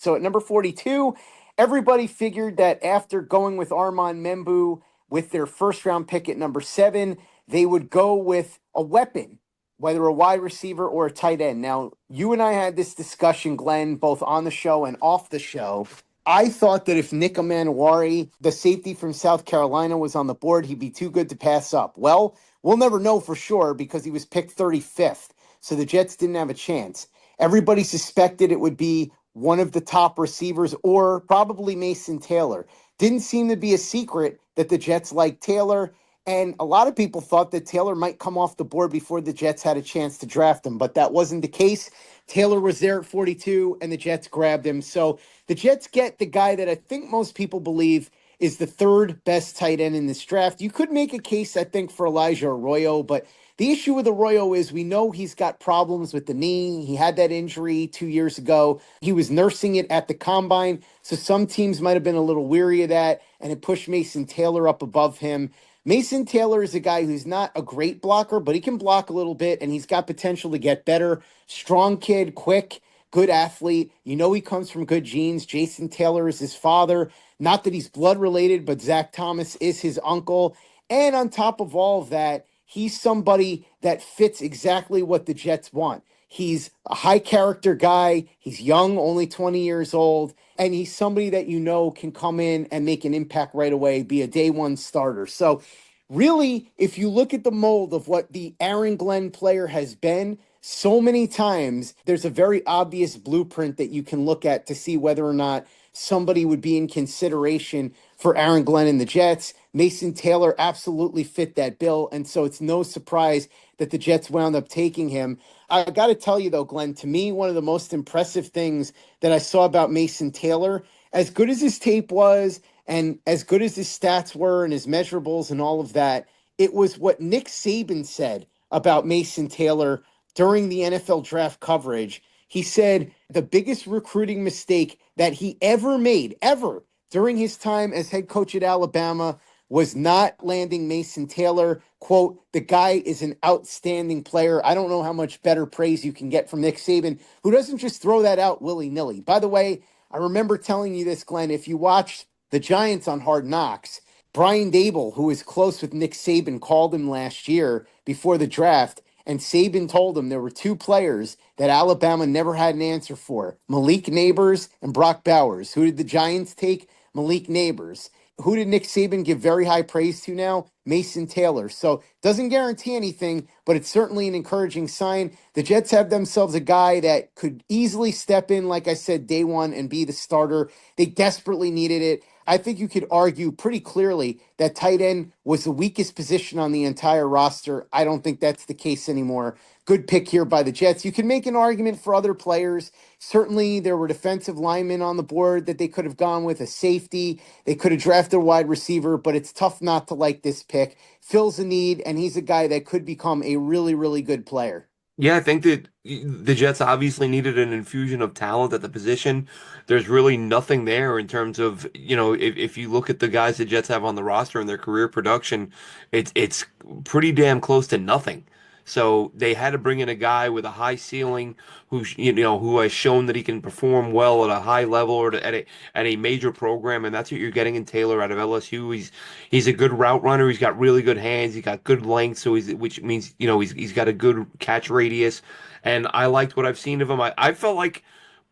So at number 42, everybody figured that after going with Armand Membu with their first round pick at number 7, they would go with a weapon, whether a wide receiver or a tight end. Now, you and I had this discussion, Glenn, both on the show and off the show. I thought that if Nick Emanuwari, the safety from South Carolina, was on the board, he'd be too good to pass up. Well, we'll never know for sure because he was picked 35th, so the Jets didn't have a chance. Everybody suspected it would be one of the top receivers or probably Mason Taylor. Didn't seem to be a secret that the Jets liked Taylor, and a lot of people thought that Taylor might come off the board before the Jets had a chance to draft him, but that wasn't the case. Taylor was there at 42, and the Jets grabbed him. So the Jets get the guy that I think most people believe is the third best tight end in this draft. You could make a case, I think, for Elijah Arroyo, but the issue with Arroyo is we know he's got problems with the knee. He had that injury 2 years ago. He was nursing it at the combine, so some teams might have been a little weary of that, and it pushed Mason Taylor up above him. Mason Taylor is a guy who's not a great blocker, but he can block a little bit, and he's got potential to get better. Strong kid, quick, good athlete. You know he comes from good genes. Jason Taylor is his father. Not that he's blood related, but Zach Thomas is his uncle. And on top of all of that, he's somebody that fits exactly what the Jets want. He's a high character guy. He's young, only 20 years old. And he's somebody that you know can come in and make an impact right away, be a day one starter. So really, if you look at the mold of what the Aaron Glenn player has been, so many times there's a very obvious blueprint that you can look at to see whether or not somebody would be in consideration for Aaron Glenn and the Jets. Mason Taylor absolutely fit that bill, and so it's no surprise that the Jets wound up taking him. I got to tell you, though, Glenn, to me, one of the most impressive things that I saw about Mason Taylor, as good as his tape was and as good as his stats were and his measurables and all of that, it was what Nick Saban said about Mason Taylor during the NFL draft coverage. He said the biggest recruiting mistake that he ever made, ever, during his time as head coach at Alabama was not landing Mason Taylor. Quote, the guy is an outstanding player. I don't know how much better praise you can get from Nick Saban, who doesn't just throw that out willy-nilly. By the way, I remember telling you this, Glenn, if you watched the Giants on Hard Knocks, Brian Dable, who is close with Nick Saban, called him last year before the draft, and Saban told him there were two players that Alabama never had an answer for, Malik Neighbors and Brock Bowers. Who did the Giants take? Malik Neighbors. Who did Nick Saban give very high praise to now? Mason Taylor. So doesn't guarantee anything, but it's certainly an encouraging sign. The Jets have themselves a guy that could easily step in, like I said, day one and be the starter. They desperately needed it. I think you could argue pretty clearly that tight end was the weakest position on the entire roster. I don't think that's the case anymore. Good pick here by the Jets. You can make an argument for other players. Certainly, there were defensive linemen on the board that they could have gone with, a safety. They could have drafted a wide receiver, but it's tough not to like this pick. Fills a need, and he's a guy that could become a really, really good player. Yeah, I think that the Jets obviously needed an infusion of talent at the position. There's really nothing there in terms of, if you look at the guys the Jets have on the roster and their career production, it's pretty damn close to nothing. So they had to bring in a guy with a high ceiling who has shown that he can perform well at a high level or at a major program, and that's what you're getting in Taylor out of LSU. He's a good route runner. He's got really good hands. He's got good length, which means he's got a good catch radius. And I liked what I've seen of him. I felt like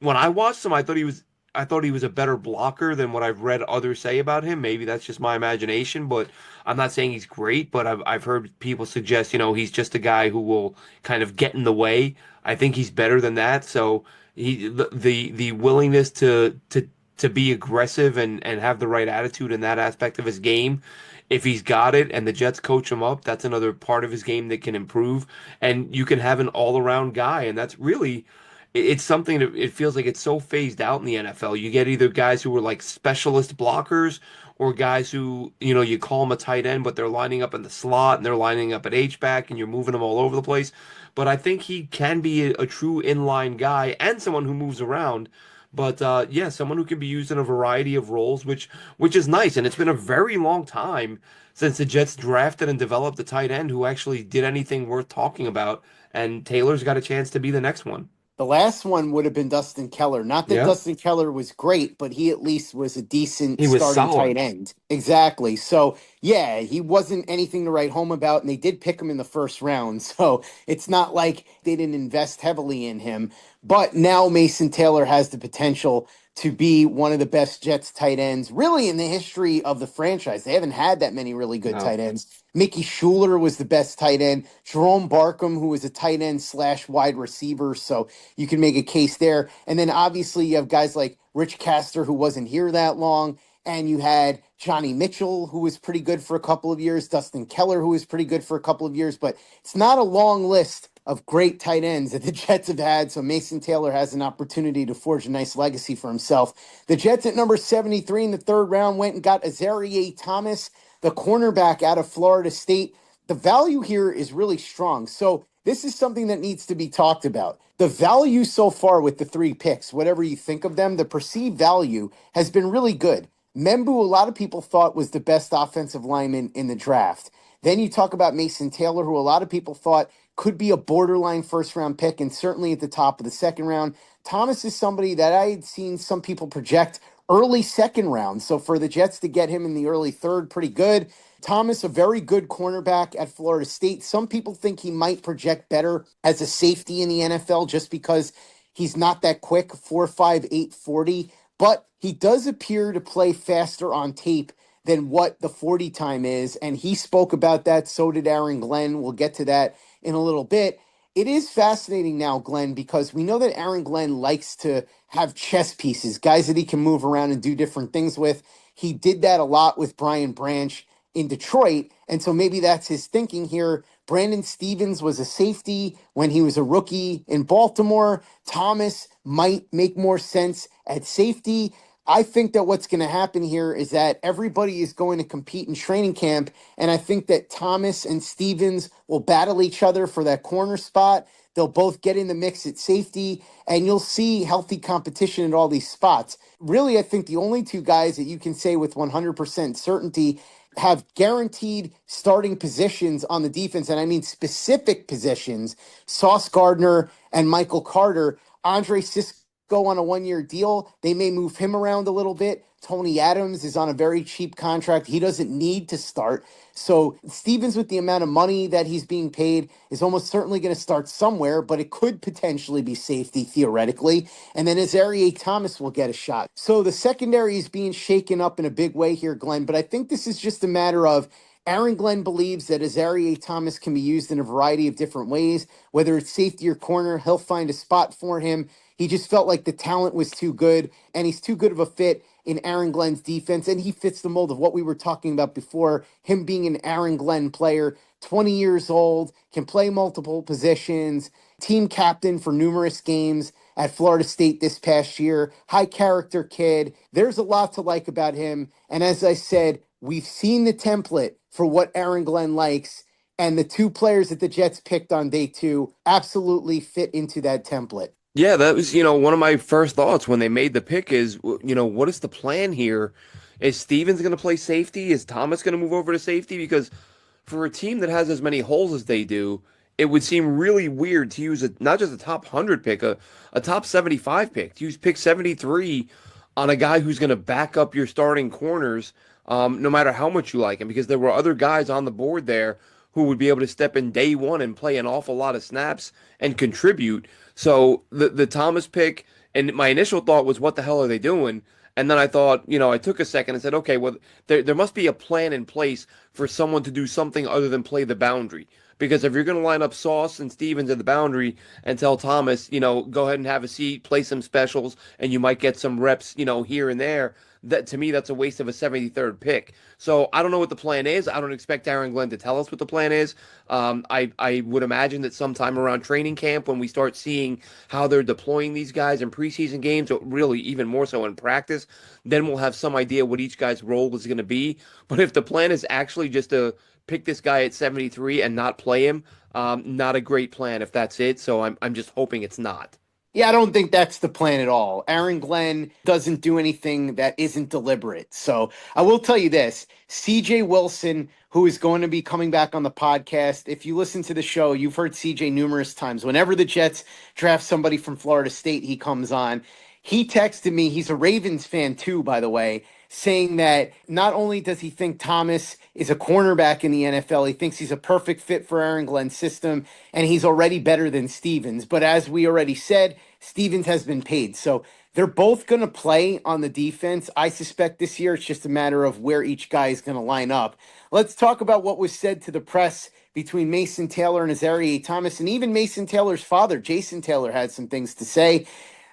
when I watched him, I thought he was a better blocker than what I've read others say about him. Maybe that's just my imagination, but I'm not saying he's great. But I've heard people suggest, he's just a guy who will kind of get in the way. I think he's better than that. So the willingness to be aggressive and have the right attitude in that aspect of his game. If he's got it and the Jets coach him up, that's another part of his game that can improve. And you can have an all-around guy, and that's really it's something that it feels like it's so phased out in the NFL. You get either guys who are like specialist blockers or guys who, you call them a tight end, but they're lining up in the slot and they're lining up at H-back and you're moving them all over the place. But I think he can be a true inline guy and someone who moves around. But yeah, someone who can be used in a variety of roles, which is nice. And it's been a very long time since the Jets drafted and developed a tight end who actually did anything worth talking about. And Taylor's got a chance to be the next one. The last one would have been Dustin Keller. Not that Yeah. Dustin Keller was great, but he at least was a decent He was starting solid. tight end. Exactly. So, yeah, he wasn't anything to write home about, and they did pick him in the first round. So it's not like they didn't invest heavily in him. But now Mason Taylor has the potential to be one of the best Jets tight ends, really, in the history of the franchise. They haven't had that many really good No. tight ends. Mickey Schuler was the best tight end. Jerome Barkham, who was a tight end slash wide receiver. So you can make a case there. And then obviously you have guys like Rich Castor, who wasn't here that long. And you had Johnny Mitchell, who was pretty good for a couple of years, Dustin Keller, who was pretty good for a couple of years. But it's not a long list of great tight ends that the Jets have had. So Mason Taylor has an opportunity to forge a nice legacy for himself. The Jets at number 73 in the third round went and got Azareye'h Thomas, the cornerback out of Florida State. The value here is really strong. So this is something that needs to be talked about. The value so far with the three picks, whatever you think of them, the perceived value has been really good. Membu, a lot of people thought was the best offensive lineman in the draft. Then you talk about Mason Taylor, who a lot of people thought could be a borderline first round pick and certainly at the top of the second round. Thomas is somebody that I had seen some people project early second round. So for the Jets to get him in the early third, pretty good. Thomas, a very good cornerback at Florida State. Some people think he might project better as a safety in the NFL just because he's not that quick, 4.5, 8.40, but he does appear to play faster on tape than what the 40 time is. And he spoke about that. So did Aaron Glenn. We'll get to that in a little bit. It is fascinating now, Glenn, because we know that Aaron Glenn likes to have chess pieces, guys that he can move around and do different things with. He did that a lot with Brian Branch in Detroit. And so maybe that's his thinking here. Brandon Stevens was a safety when he was a rookie in Baltimore. Thomas might make more sense at safety. I think that what's going to happen here is that everybody is going to compete in training camp. And I think that Thomas and Stevens will battle each other for that corner spot. They'll both get in the mix at safety, and you'll see healthy competition at all these spots. Really, I think the only two guys that you can say with 100% certainty have guaranteed starting positions on the defense, and I mean specific positions, Sauce Gardner and Michael Carter. Andre Cisco on a 1 year deal. They may move him around a little bit. Tony Adams is on a very cheap contract. He doesn't need to start. So Stevens, with the amount of money that he's being paid, is almost certainly going to start somewhere, but it could potentially be safety theoretically. And then Azareye'h Thomas will get a shot. So the secondary is being shaken up in a big way here, Glenn. But I think this is just a matter of Aaron Glenn believes that Azareye'h Thomas can be used in a variety of different ways, whether it's safety or corner. He'll find a spot for him. He just felt like the talent was too good, and he's too good of a fit in Aaron Glenn's defense, and he fits the mold of what we were talking about before, him being an Aaron Glenn player, 20 years old, can play multiple positions, team captain for numerous games at Florida State this past year, high character kid. There's a lot to like about him, and as I said, we've seen the template for what Aaron Glenn likes, and the two players that the Jets picked on day two absolutely fit into that template. Yeah, that was, one of my first thoughts when they made the pick is, what is the plan here? Is Stevens going to play safety? Is Thomas going to move over to safety? Because for a team that has as many holes as they do, it would seem really weird to use not just a top 100 pick, a top 75 pick, to use pick 73 on a guy who's going to back up your starting corners, no matter how much you like him, because there were other guys on the board there who would be able to step in day one and play an awful lot of snaps and contribute. So the Thomas pick, and my initial thought was, what the hell are they doing? And then I thought, I took a second and said, okay, well, there must be a plan in place for someone to do something other than play the boundary. Because if you're going to line up Sauce and Stevens at the boundary and tell Thomas, go ahead and have a seat, play some specials, and you might get some reps, here and there, that to me, that's a waste of a 73rd pick. So I don't know what the plan is. I don't expect Aaron Glenn to tell us what the plan is. I would imagine that sometime around training camp, when we start seeing how they're deploying these guys in preseason games, or really even more so in practice, then we'll have some idea what each guy's role is going to be. But if the plan is actually just to pick this guy at 73 and not play him, not a great plan if that's it. So I'm just hoping it's not. Yeah, I don't think that's the plan at all. Aaron Glenn doesn't do anything that isn't deliberate. So I will tell you this: CJ Wilson, who is going to be coming back on the podcast, if you listen to the show, you've heard CJ numerous times. Whenever the Jets draft somebody from Florida State, he comes on. He texted me, he's a Ravens fan too, by the way, saying that not only does he think Thomas is a cornerback in the NFL, he thinks he's a perfect fit for Aaron Glenn's system, and he's already better than Stevens. But as we already said, Stevens has been paid. So they're both going to play on the defense. I suspect this year it's just a matter of where each guy is going to line up. Let's talk about what was said to the press between Mason Taylor and Azareye'h Thomas, and even Mason Taylor's father, Jason Taylor, had some things to say.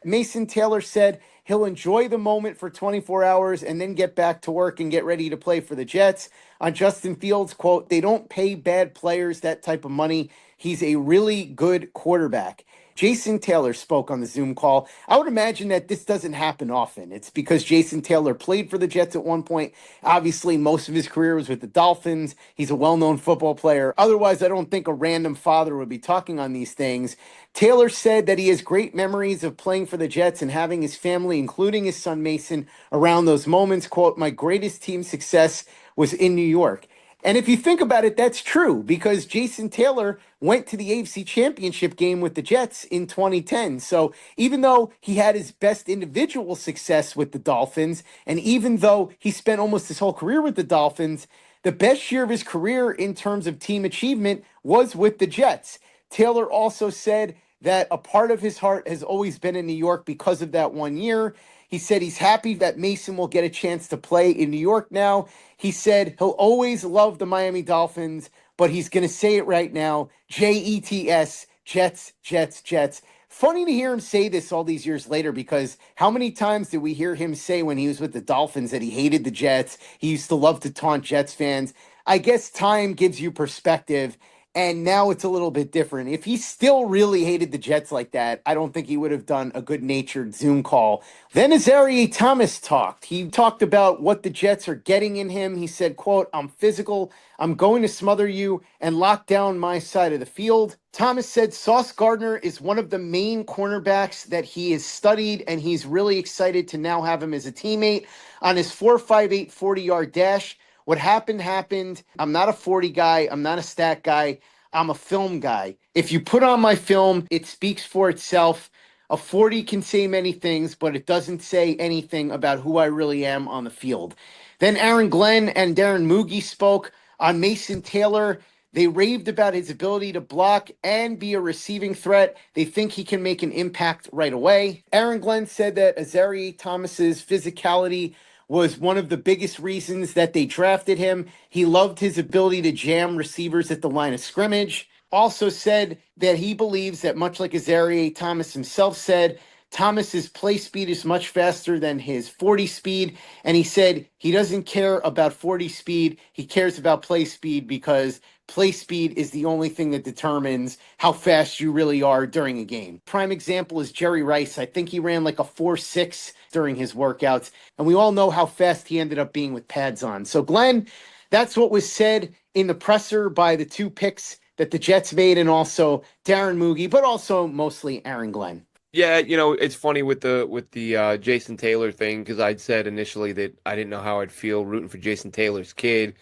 Mason Taylor said he'll enjoy the moment for 24 hours and then get back to work and get ready to play for the Jets. On Justin Fields, quote, they don't pay bad players that type of money. He's a really good quarterback. Jason Taylor spoke on the Zoom call. I would imagine that this doesn't happen often. It's because Jason Taylor played for the Jets at one point. Obviously, most of his career was with the Dolphins. He's a well known football player. Otherwise, I don't think a random father would be talking on these things. Taylor said that he has great memories of playing for the Jets and having his family, including his son Mason, around those moments. Quote, my greatest team success was in New York. And if you think about it, that's true because Jason Taylor went to the AFC Championship game with the Jets in 2010. So even though he had his best individual success with the Dolphins, and even though he spent almost his whole career with the Dolphins, the best year of his career in terms of team achievement was with the Jets. Taylor also said that a part of his heart has always been in New York because of that one year. He said he's happy that Mason will get a chance to play in New York now. He said he'll always love the Miami Dolphins, but he's going to say it right now, Jets, Jets, Jets, Jets. Funny to hear him say this all these years later because how many times did we hear him say when he was with the Dolphins that he hated the Jets? He used to love to taunt Jets fans. I guess time gives you perspective. And now it's a little bit different. If he still really hated the Jets like that, I don't think he would have done a good natured Zoom call. Then Azareye'h Thomas talked. He talked about what the Jets are getting in him. He said, quote, I'm physical. I'm going to smother you and lock down my side of the field. Thomas said Sauce Gardner is one of the main cornerbacks that he has studied, and he's really excited to now have him as a teammate on his 4.58 40-yard dash. What happened happened. I'm not a 40 guy. I'm not a stat guy. I'm a film guy. If you put on my film, it speaks for itself. A 40 can say many things, but it doesn't say anything about who I really am on the field. Then Aaron Glenn and Darren Moogie spoke on Mason Taylor. They raved about his ability to block and be a receiving threat. They think he can make an impact right away. Aaron Glenn said that Azareye'h Thomas's physicality was one of the biggest reasons that they drafted him. He loved his ability to jam receivers at the line of scrimmage. Also said that he believes that much like Azareye'h Thomas himself said, Thomas's play speed is much faster than his 40 speed. And he said he doesn't care about 40 speed. He cares about play speed because play speed is the only thing that determines how fast you really are during a game. Prime example is Jerry Rice. I think he ran like a 4.6 during his workouts. And we all know how fast he ended up being with pads on. So, Glenn, that's what was said in the presser by the two picks that the Jets made, and also Darren Moogie, but also mostly Aaron Glenn. Yeah, it's funny with the Jason Taylor thing because I'd said initially that I didn't know how I'd feel rooting for Jason Taylor's kid.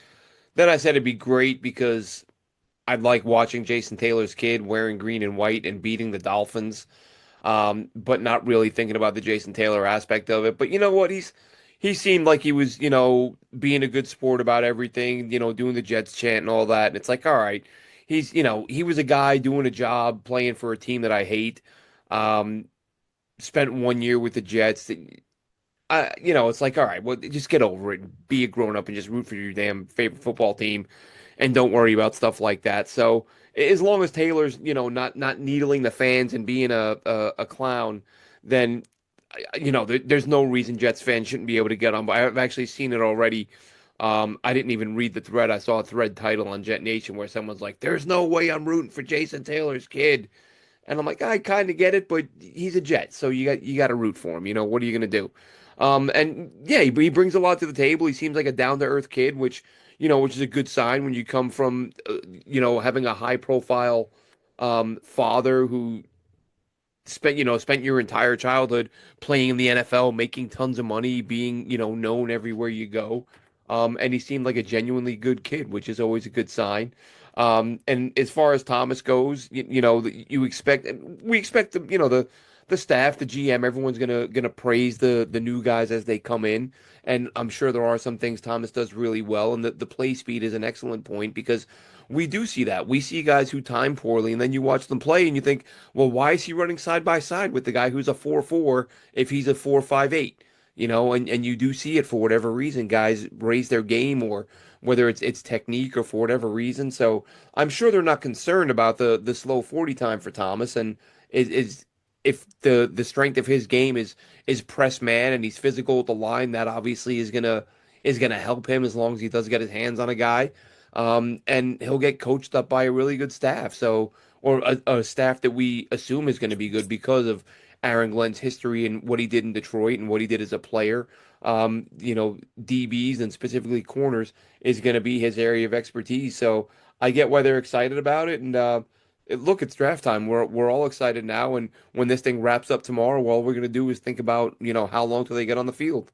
Then I said it'd be great because I'd like watching Jason Taylor's kid wearing green and white and beating the Dolphins, but not really thinking about the Jason Taylor aspect of it. But you know what? He seemed like he was, being a good sport about everything, doing the Jets chant and all that. And it's like, all right, he was a guy doing a job playing for a team that I hate. Um, Spent 1 year with the Jets. It's like, all right, well, just get over it and be a grown up and just root for your damn favorite football team and don't worry about stuff like that. So as long as Taylor's, not needling the fans and being a clown, then there's no reason Jets fans shouldn't be able to get on. But I've actually seen it already. I didn't even read the thread. I saw a thread title on Jet Nation where someone's like, "There's no way I'm rooting for Jason Taylor's kid," and I'm like, I kind of get it, but he's a Jet, so you got to root for him. What are you gonna do? And yeah, he brings a lot to the table. He seems like a down to earth kid, which is a good sign when you come from, having a high profile father who spent your entire childhood playing in the NFL, making tons of money, being, known everywhere you go. And he seemed like a genuinely good kid, which is always a good sign. And as far as Thomas goes, we expect the staff, the GM, everyone's gonna praise the new guys as they come in. And I'm sure there are some things Thomas does really well, and the play speed is an excellent point because we do see that. We see guys who time poorly, and then you watch them play and you think, well, why is he running side by side with the guy who's a 4-4 if he's a 4-5-8? And you do see it for whatever reason. Guys raise their game, or whether it's technique or for whatever reason. So I'm sure they're not concerned about the slow 40 time for Thomas. And is if the strength of his game is press man and he's physical at the line, that obviously is gonna help him as long as he does get his hands on a guy. And he'll get coached up by a really good staff. So, or a staff that we assume is going to be good because of Aaron Glenn's history and what he did in Detroit and what he did as a player. DBs and specifically corners is going to be his area of expertise. So I get why they're excited about it. And look, it's draft time. We're all excited now. And when this thing wraps up tomorrow, all we're going to do is think about how long till they get on the field.